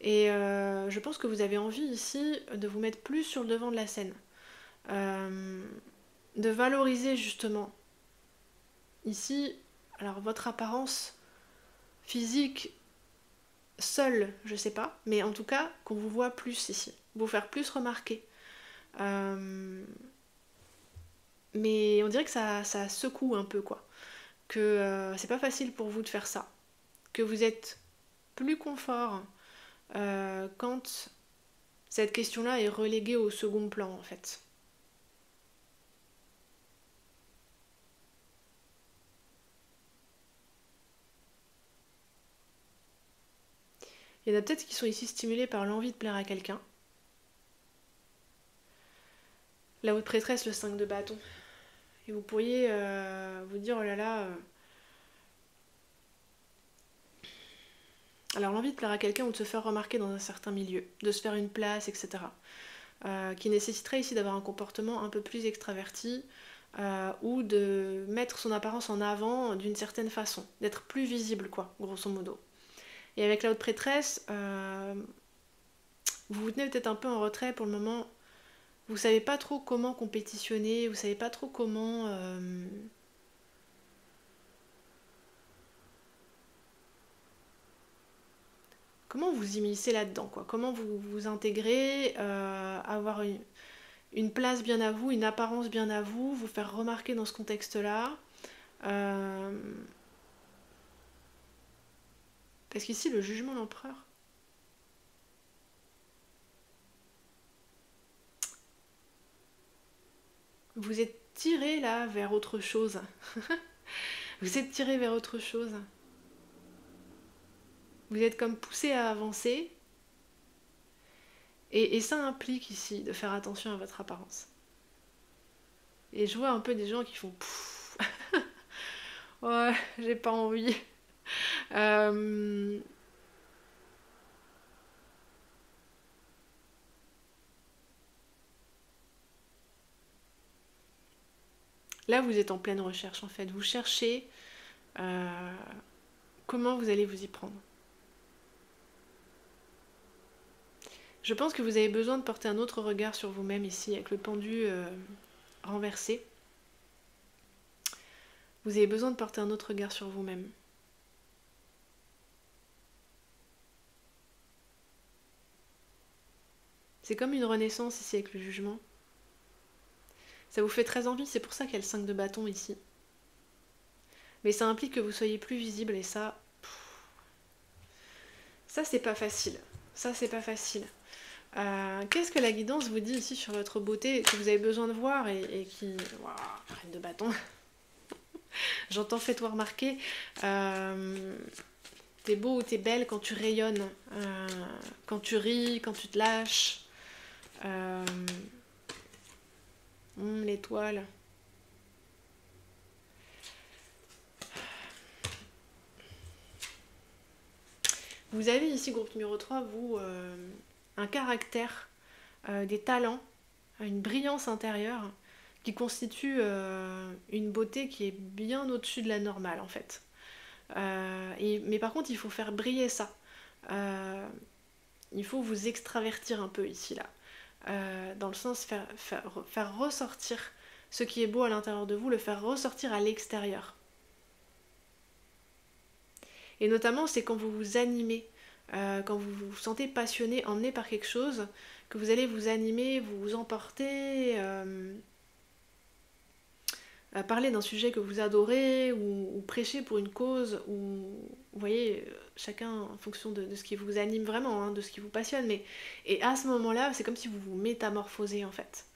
Et je pense que vous avez envie ici de vous mettre plus sur le devant de la scène. De valoriser justement ici, alors votre apparence physique seule, je sais pas, mais en tout cas qu'on vous voit plus ici, vous faire plus remarquer. Mais on dirait que ça secoue un peu quoi, que c'est pas facile pour vous de faire ça, que vous êtes plus confort quand cette question-là est reléguée au second plan en fait. Il y en a peut-être qui sont ici stimulés par l'envie de plaire à quelqu'un. La haute prêtresse, le 5 de bâton. Et vous pourriez vous dire, oh là là... Alors l'envie de plaire à quelqu'un ou de se faire remarquer dans un certain milieu, de se faire une place, etc. Qui nécessiterait ici d'avoir un comportement un peu plus extraverti ou de mettre son apparence en avant d'une certaine façon, d'être plus visible quoi, grosso modo. Et avec la haute prêtresse, vous vous tenez peut-être un peu en retrait pour le moment. Vous savez pas trop comment compétitionner, vous savez pas trop comment vous immiscer là-dedans, quoi. Comment vous vous intégrez, avoir une place bien à vous, une apparence bien à vous, vous faire remarquer dans ce contexte-là. Parce qu'ici, le jugement de l'empereur, vous êtes tiré là vers autre chose. Vous êtes tiré vers autre chose. Vous êtes comme poussé à avancer. Et ça implique ici de faire attention à votre apparence. Et je vois un peu des gens qui font Pouf, ouais, j'ai pas envie. Euh, Là, vous êtes en pleine recherche en fait. Vous cherchez comment vous allez vous y prendre. Je pense que vous avez besoin de porter un autre regard sur vous-même ici, avec le pendu renversé. Vous avez besoin de porter un autre regard sur vous-même. C'est comme une renaissance ici avec le jugement. Ça vous fait très envie, c'est pour ça qu'il y a le 5 de bâton ici. Mais ça implique que vous soyez plus visible et ça c'est pas facile. Ça c'est pas facile. Qu'est-ce que la guidance vous dit ici sur votre beauté que vous avez besoin de voir et qui... Waouh, reine de bâton. J'entends fais-toi remarquer. T'es beau ou t'es belle quand tu rayonnes, quand tu ris, quand tu te lâches. L'étoile. Vous avez ici, groupe numéro 3, vous, un caractère, des talents, une brillance intérieure qui constitue une beauté qui est bien au-dessus de la normale en fait. Mais par contre, il faut faire briller ça. Il faut vous extravertir un peu ici, là. Dans le sens faire ressortir ce qui est beau à l'intérieur de vous, le faire ressortir à l'extérieur. Et notamment, c'est quand vous vous animez, quand vous vous sentez passionné, emmené par quelque chose, que vous allez vous animer, vous emporter, parler d'un sujet que vous adorez ou prêcher pour une cause, ou vous voyez, chacun en fonction de ce qui vous anime vraiment, hein, de ce qui vous passionne, et à ce moment-là, c'est comme si vous vous métamorphosez en fait.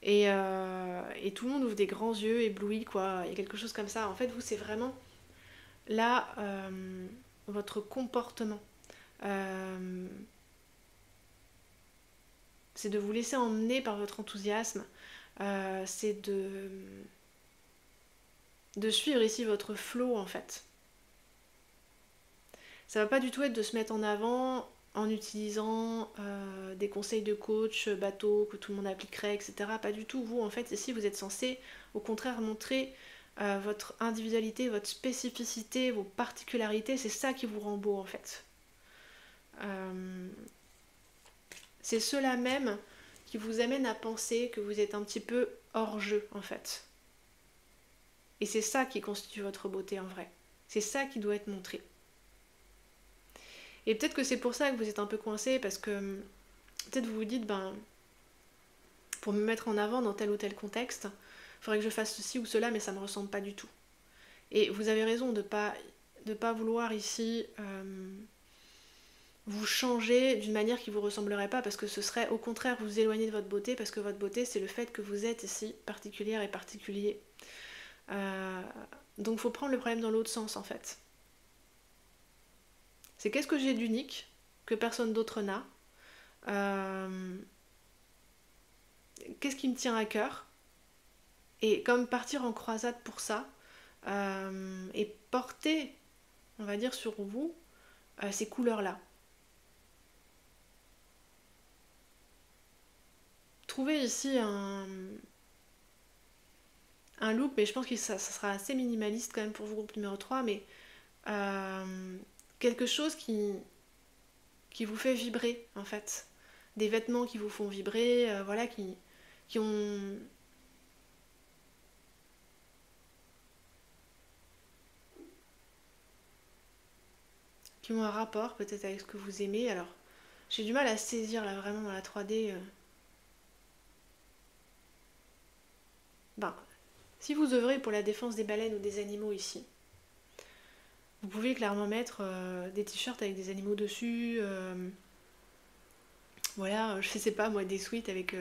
Et tout le monde ouvre des grands yeux, éblouis, quoi. Il y a quelque chose comme ça. En fait, vous, c'est vraiment là votre comportement. Euh, c'est de vous laisser emmener par votre enthousiasme. C'est de suivre ici votre flow, en fait. Ça va pas du tout être de se mettre en avant en utilisant des conseils de coach bateau que tout le monde appliquerait, etc. Pas du tout. Vous, en fait, ici, vous êtes censé, au contraire, montrer votre individualité, votre spécificité, vos particularités. C'est ça qui vous rend beau, en fait. Euh, c'est cela même qui vous amène à penser que vous êtes un petit peu hors jeu, en fait. Et c'est ça qui constitue votre beauté, en vrai. C'est ça qui doit être montré. Et peut-être que c'est pour ça que vous êtes un peu coincé, parce que peut-être vous vous dites, ben, pour me mettre en avant dans tel ou tel contexte, il faudrait que je fasse ceci ou cela, mais ça ne me ressemble pas du tout. Et vous avez raison de pas vouloir ici vous changer d'une manière qui ne vous ressemblerait pas, parce que ce serait au contraire vous éloigner de votre beauté, parce que votre beauté, c'est le fait que vous êtes ici particulière et particulier. Donc il faut prendre le problème dans l'autre sens, en fait. C'est qu'est-ce que j'ai d'unique que personne d'autre n'a, qu'est-ce qui me tient à cœur, et comme partir en croisade pour ça, et porter, on va dire, sur vous ces couleurs-là. Trouvez ici un look, mais je pense que ça sera assez minimaliste quand même pour vous, groupe numéro 3, mais quelque chose qui vous fait vibrer, en fait. Des vêtements qui vous font vibrer, voilà, qui ont... qui ont un rapport peut-être avec ce que vous aimez. Alors, j'ai du mal à saisir là vraiment dans la 3D. Ben, si vous œuvrez pour la défense des baleines ou des animaux ici, vous pouvez clairement mettre des t-shirts avec des animaux dessus, voilà, je sais pas moi, des sweats avec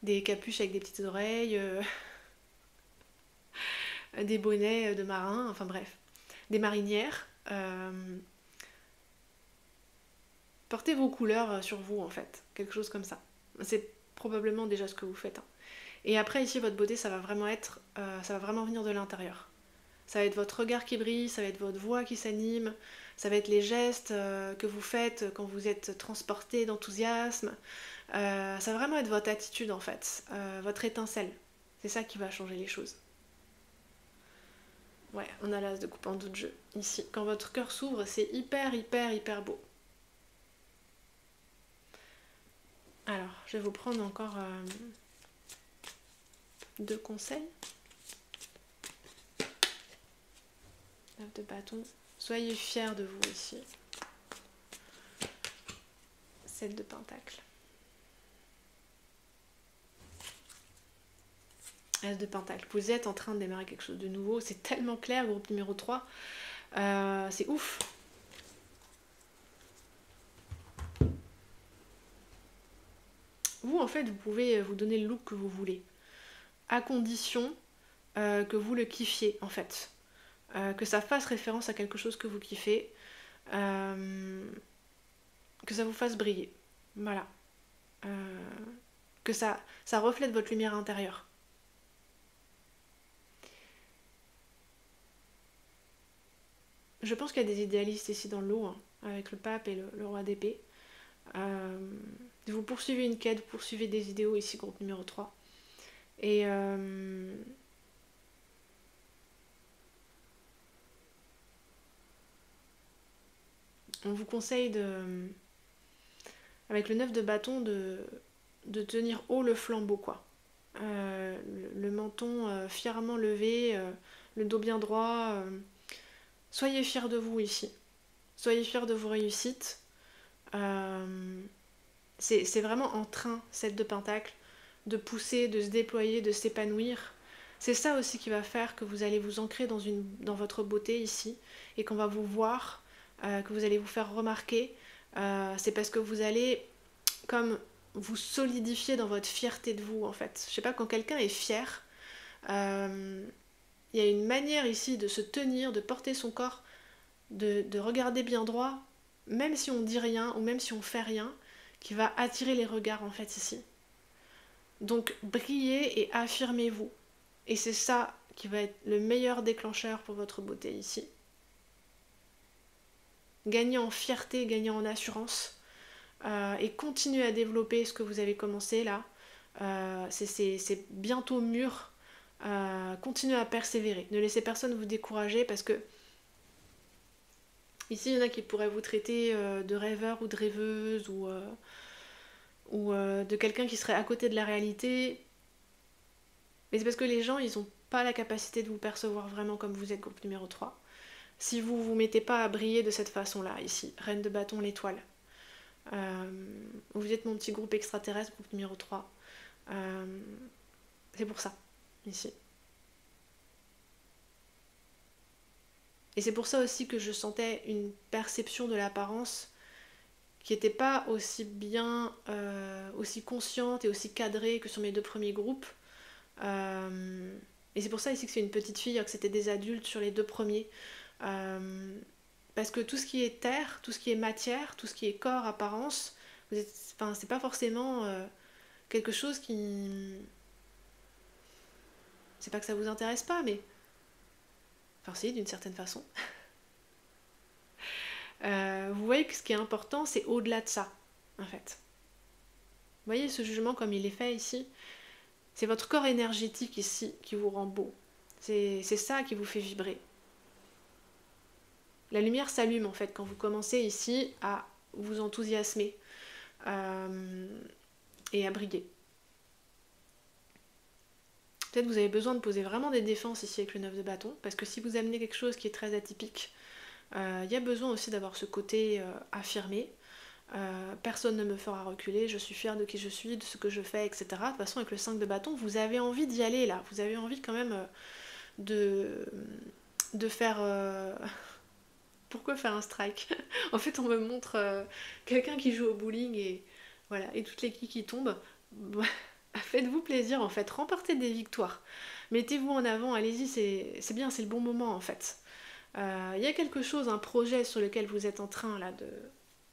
des capuches avec des petites oreilles, des bonnets de marins, enfin bref, des marinières. Portez vos couleurs sur vous en fait, quelque chose comme ça. C'est probablement déjà ce que vous faites, hein. Et après ici votre beauté ça va vraiment venir de l'intérieur. Ça va être votre regard qui brille, ça va être votre voix qui s'anime, ça va être les gestes que vous faites quand vous êtes transporté d'enthousiasme. Ça va vraiment être votre attitude en fait, votre étincelle. C'est ça qui va changer les choses. Ouais, on a l'as de coupe en dos de jeu ici. Quand votre cœur s'ouvre, c'est hyper hyper hyper beau. Alors, je vais vous prendre encore deux conseils. 9 de bâton. Soyez fiers de vous ici. 7 de pentacle. As de pentacle. Vous êtes en train de démarrer quelque chose de nouveau. C'est tellement clair, groupe numéro 3. C'est ouf. Vous, en fait, vous pouvez vous donner le look que vous voulez. À condition que vous le kiffiez, en fait. Que ça fasse référence à quelque chose que vous kiffez. Que ça vous fasse briller. Voilà. Que ça reflète votre lumière intérieure. Je pense qu'il y a des idéalistes ici dans le lot, hein, avec le pape et le roi d'épée. Vous poursuivez une quête, vous poursuivez des idéaux ici, groupe numéro 3. Et on vous conseille avec le 9 de bâton de tenir haut le flambeau, quoi. Le menton fièrement levé, le dos bien droit. Soyez fiers de vous ici. Soyez fiers de vos réussites. C'est vraiment en train, 7 de pentacle, de pousser, de se déployer, de s'épanouir. C'est ça aussi qui va faire que vous allez vous ancrer dans votre beauté ici, et qu'on va vous voir, que vous allez vous faire remarquer. C'est parce que vous allez comme vous solidifier dans votre fierté de vous en fait. Je sais pas, quand quelqu'un est fier, il y a une manière ici de se tenir, de porter son corps, de regarder bien droit, même si on dit rien ou même si on fait rien, qui va attirer les regards en fait ici. Donc brillez et affirmez-vous. Et c'est ça qui va être le meilleur déclencheur pour votre beauté ici. Gagnez en fierté, gagnez en assurance, et continuez à développer ce que vous avez commencé là. C'est bientôt mûr. Continuez à persévérer. Ne laissez personne vous décourager, parce que ici il y en a qui pourraient vous traiter de rêveur ou de rêveuse, ou de quelqu'un qui serait à côté de la réalité. Mais c'est parce que les gens, ils n'ont pas la capacité de vous percevoir vraiment comme vous êtes, groupe numéro 3. Si vous vous mettez pas à briller de cette façon-là, ici, Reine de bâton, l'étoile. Vous êtes mon petit groupe extraterrestre, groupe numéro 3. C'est pour ça, ici. Et c'est pour ça aussi que je sentais une perception de l'apparence qui n'était pas aussi bien, aussi consciente et aussi cadrée que sur mes 2 premiers groupes. Et c'est pour ça ici que c'est une petite fille, que c'était des adultes sur les 2 premiers. Parce que tout ce qui est terre, tout ce qui est matière, tout ce qui est corps, apparence, c'est pas forcément quelque chose qui... C'est pas que ça vous intéresse pas, mais... Enfin si, d'une certaine façon. Vous voyez que ce qui est important, c'est au-delà de ça, en fait. Vous voyez ce jugement comme il est fait ici? C'est votre corps énergétique ici qui vous rend beau. C'est ça qui vous fait vibrer. La lumière s'allume en fait quand vous commencez ici à vous enthousiasmer et à briller. Peut-être que vous avez besoin de poser vraiment des défenses ici avec le 9 de bâton, parce que si vous amenez quelque chose qui est très atypique, il y a besoin aussi d'avoir ce côté affirmé. Personne ne me fera reculer, je suis fière de qui je suis, de ce que je fais, etc. De toute façon, avec le 5 de bâton, vous avez envie d'y aller là, vous avez envie quand même de faire... Pourquoi faire un strike? En fait, on me montre quelqu'un qui joue au bowling et voilà, et toutes les quilles qui tombent. Faites-vous plaisir en fait, remportez des victoires. Mettez-vous en avant, allez-y, c'est bien, c'est le bon moment en fait. Il y a quelque chose, un projet sur lequel vous êtes en train là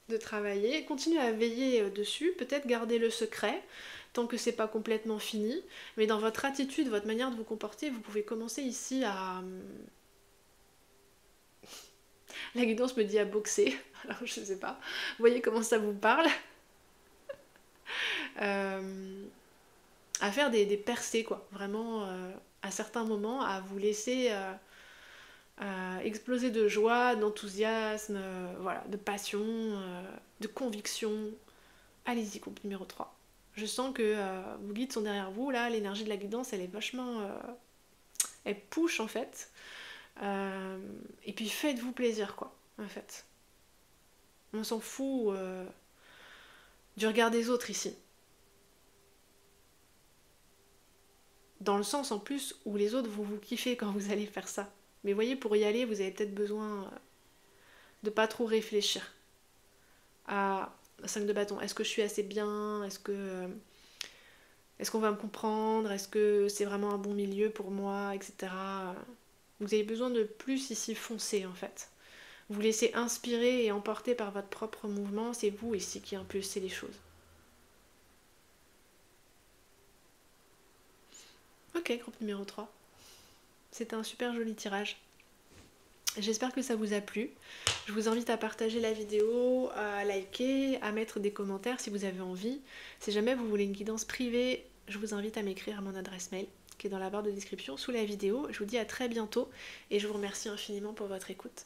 de travailler. Continuez à veiller dessus, peut-être garder le secret tant que c'est pas complètement fini. Mais dans votre attitude, votre manière de vous comporter, vous pouvez commencer ici à... La guidance me dit à boxer, alors je sais pas. Vous voyez comment ça vous parle? À faire des percées quoi, vraiment à certains moments, à vous laisser exploser de joie, d'enthousiasme, voilà, de passion, de conviction. Allez-y, groupe numéro 3. Je sens que vos guides sont derrière vous, là, l'énergie de la guidance, elle est vachement... elle push en fait. Et puis faites-vous plaisir quoi, en fait. On s'en fout du regard des autres ici. Dans le sens en plus où les autres vont vous kiffer quand vous allez faire ça. Mais voyez, pour y aller, vous avez peut-être besoin de pas trop réfléchir à 5 de bâton. Est-ce que je suis assez bien? Est-ce qu'on va me comprendre? Est-ce que c'est vraiment un bon milieu pour moi? Etc. Vous avez besoin de plus ici foncer en fait. Vous laissez inspirer et emporter par votre propre mouvement. C'est vous ici qui impulsez les choses. Ok, groupe numéro 3. C'était un super joli tirage. J'espère que ça vous a plu. Je vous invite à partager la vidéo, à liker, à mettre des commentaires si vous avez envie. Si jamais vous voulez une guidance privée, je vous invite à m'écrire à mon adresse mail qui est dans la barre de description sous la vidéo. Je vous dis à très bientôt et je vous remercie infiniment pour votre écoute.